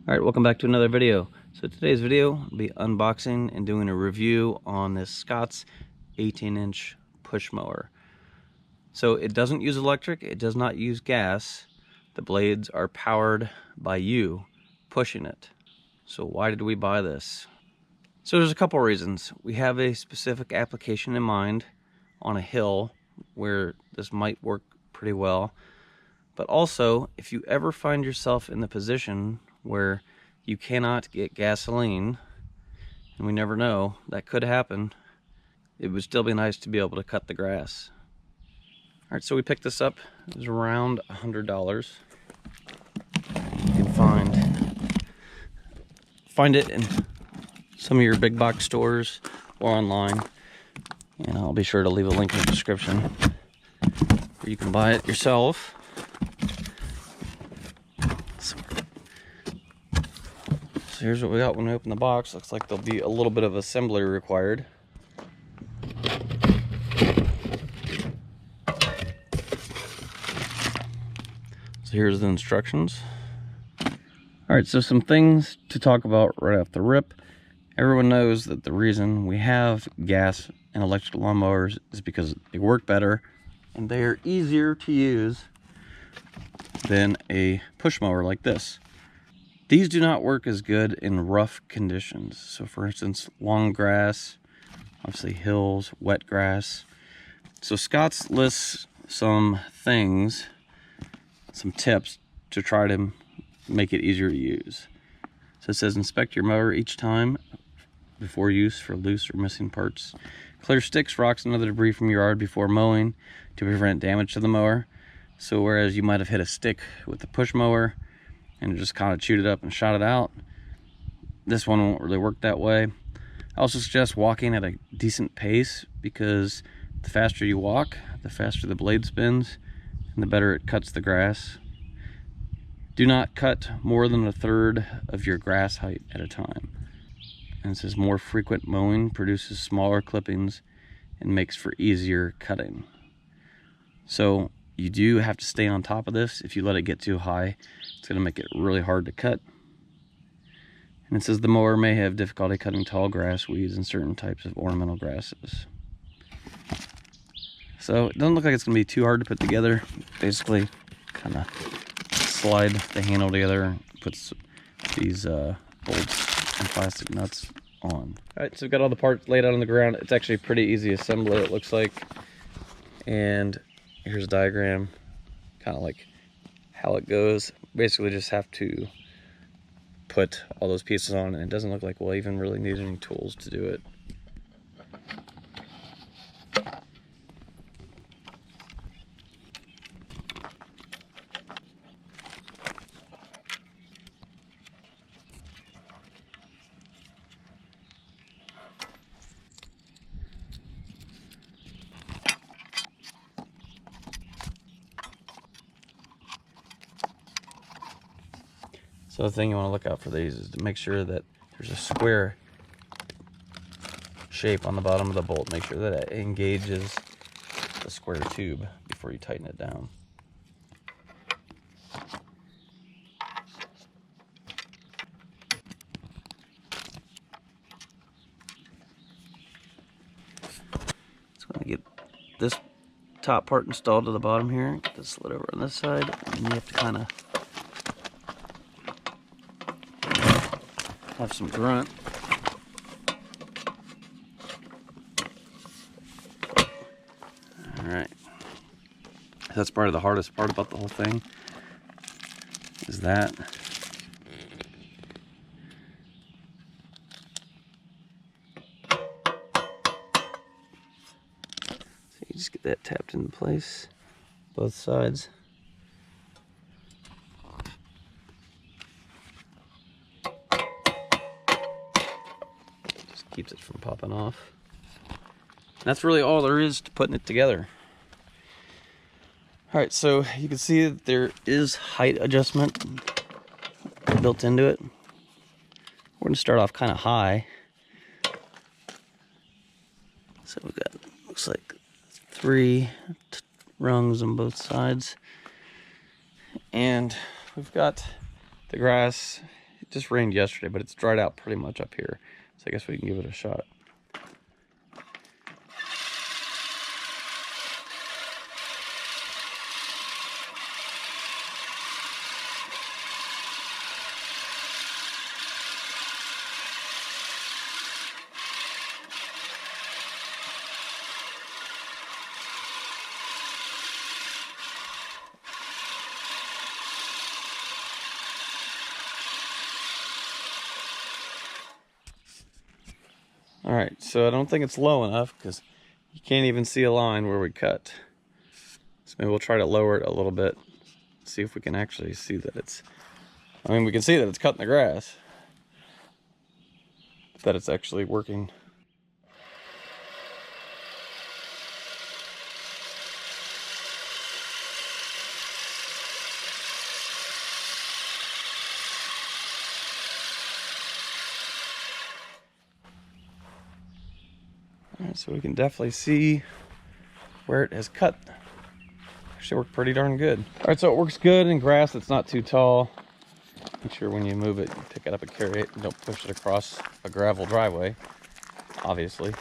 Alright, welcome back to another video. So today's video will be unboxing and doing a review on this Scott's 18-inch push mower. So it doesn't use electric, it does not use gas. The blades are powered by you pushing it. So why did we buy this? So there's a couple reasons. We have a specific application in mind on a hill where this might work pretty well. But also, if you ever find yourself in the position where you cannot get gasoline, and we never know, that could happen, it would still be nice to be able to cut the grass. Alright, so we picked this up. It was around $100. You can find it in some of your big box stores or online, and I'll be sure to leave a link in the description where you can buy it yourself. So here's what we got when we open the box. Looks like there'll be a little bit of assembly required. So here's the instructions. Alright, so some things to talk about right off the rip. Everyone knows that the reason we have gas and electric lawnmowers is because they work better and they are easier to use than a push mower like this. These do not work as good in rough conditions. So for instance, long grass, obviously hills, wet grass. So Scott's lists some things, some tips to try to make it easier to use. So it says inspect your mower each time before use for loose or missing parts. Clear sticks, rocks, and other debris from your yard before mowing to prevent damage to the mower. So whereas you might have hit a stick with the push mower and just kind of chewed it up and shot it out, this one won't really work that way. I also suggest walking at a decent pace, because the faster you walk, the faster the blade spins and the better it cuts the grass. Do not cut more than 1/3 of your grass height at a time. And it says more frequent mowing produces smaller clippings and makes for easier cutting. So you do have to stay on top of this. If you let it get too high, it's going to make it really hard to cut. And it says the mower may have difficulty cutting tall grass, weeds, and certain types of ornamental grasses. So it doesn't look like it's going to be too hard to put together. Basically, kind of slide the handle together, puts these bolts and plastic nuts on. Alright, so we've got all the parts laid out on the ground. It's actually pretty easy assembly, it looks like. And here's a diagram, kind of like how it goes. Basically just have to put all those pieces on, and it doesn't look like we'll even really need any tools to do it. So the thing you want to look out for these is to make sure that there's a square shape on the bottom of the bolt. Make sure that it engages the square tube before you tighten it down. So I'm going to get this top part installed to the bottom here. Get this slid over on this side, and you have to kind of have some grunt. Alright. That's part of the hardest part about the whole thing, is that. So you just get that tapped into place, both sides. Keeps it from popping off. That's really all there is to putting it together. Alright, so you can see that there is height adjustment built into it. We're going to start off kind of high. So we've got, looks like 3 rungs on both sides. And we've got the grass just rained yesterday, but it's dried out pretty much up here. So I guess we can give it a shot. All right, so I don't think it's low enough because you can't even see a line where we cut. So maybe we'll try to lower it a little bit, see if we can actually see that it's, I mean, we can see that it's cutting the grass, but that it's actually working. All right, so we can definitely see where it has cut. Actually worked pretty darn good. All right, so it works good in grass that's not too tall. Make sure when you move it, you pick it up and carry it and don't push it across a gravel driveway, obviously. So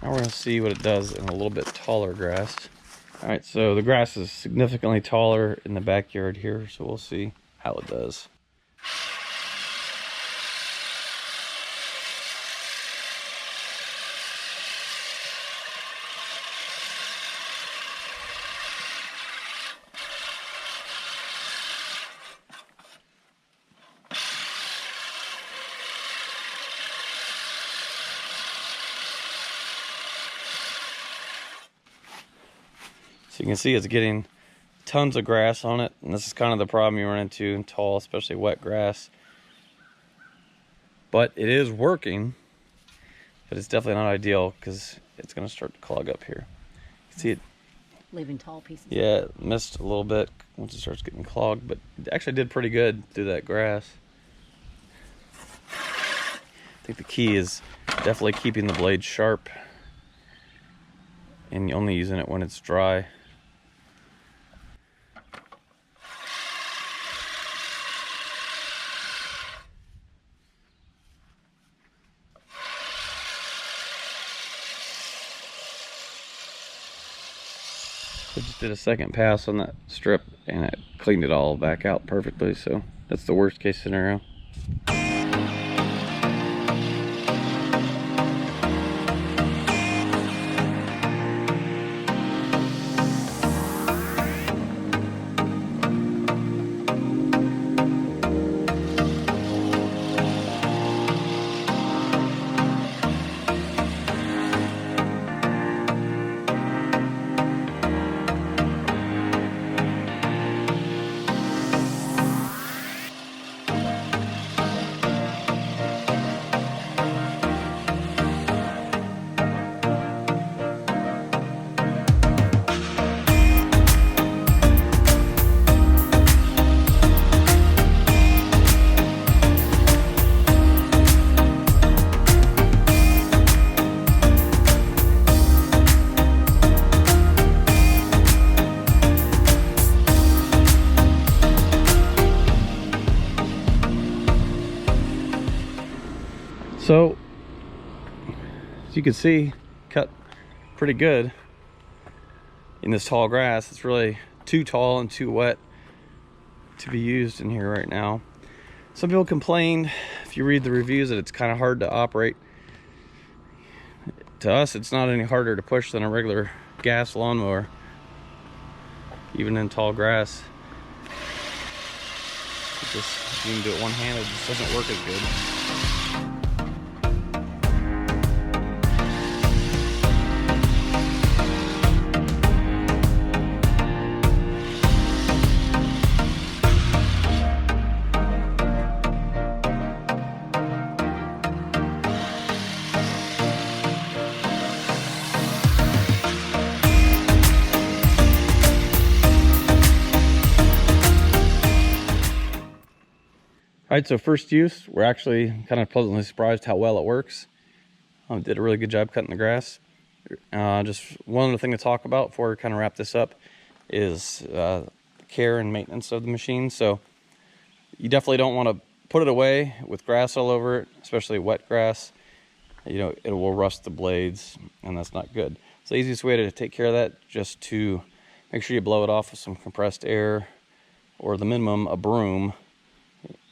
now we're gonna see what it does in a little bit taller grass. All right, so the grass is significantly taller in the backyard here, so we'll see how it does. So you can see it's getting tons of grass on it, and this is kind of the problem you run into in tall, especially wet grass. But it is working, but it's definitely not ideal because it's going to start to clog up here. You can see it leaving tall pieces. Yeah, it missed a little bit once it starts getting clogged, but it actually did pretty good through that grass. I think the key is definitely keeping the blade sharp and only using it when it's dry. I just did a second pass on that strip and it cleaned it all back out perfectly, so that's the worst case scenario. So, as you can see, cut pretty good in this tall grass. It's really too tall and too wet to be used in here right now. Some people complained, if you read the reviews, that it's kind of hard to operate. To us, it's not any harder to push than a regular gas lawnmower, even in tall grass. It's just, you can do it one-handed, it just doesn't work as good. All right, so first use, we're actually kind of pleasantly surprised how well it works. Did a really good job cutting the grass. Just one other thing to talk about before we kind of wrap this up is care and maintenance of the machine. So You definitely don't want to put it away with grass all over it, especially wet grass. You know, it will rust the blades, and that's not good. So the easiest way to take care of that, just to make sure you blow it off with some compressed air, or the minimum, a broom,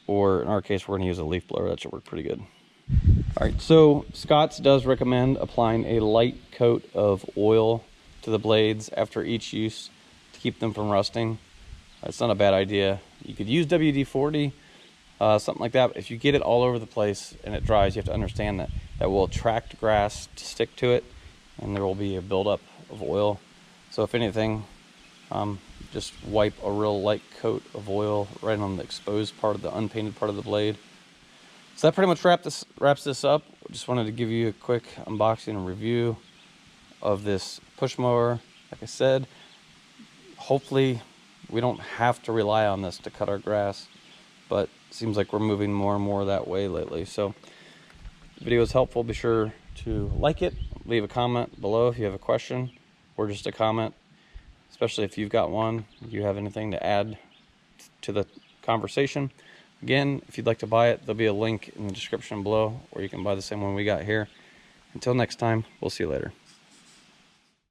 or in our case, we're going to use a leaf blower. That should work pretty good. All right, so Scott's does recommend applying a light coat of oil to the blades after each use to keep them from rusting. That's not a bad idea. You could use WD-40, something like that. But if you get it all over the place and it dries, you have to understand that that will attract grass to stick to it, and there will be a buildup of oil. So if anything, just wipe a real light coat of oil right on the exposed part of the unpainted part of the blade. So that pretty much wraps this up. Just wanted to give you a quick unboxing and review of this push mower. Like I said, hopefully we don't have to rely on this to cut our grass, but it seems like we're moving more and more that way lately. So if the video is helpful, be sure to like it, leave a comment below if you have a question or just a comment, especially if you've got one, if you have anything to add to the conversation. Again, if you'd like to buy it, there'll be a link in the description below, or you can buy the same one we got here. Until next time, we'll see you later.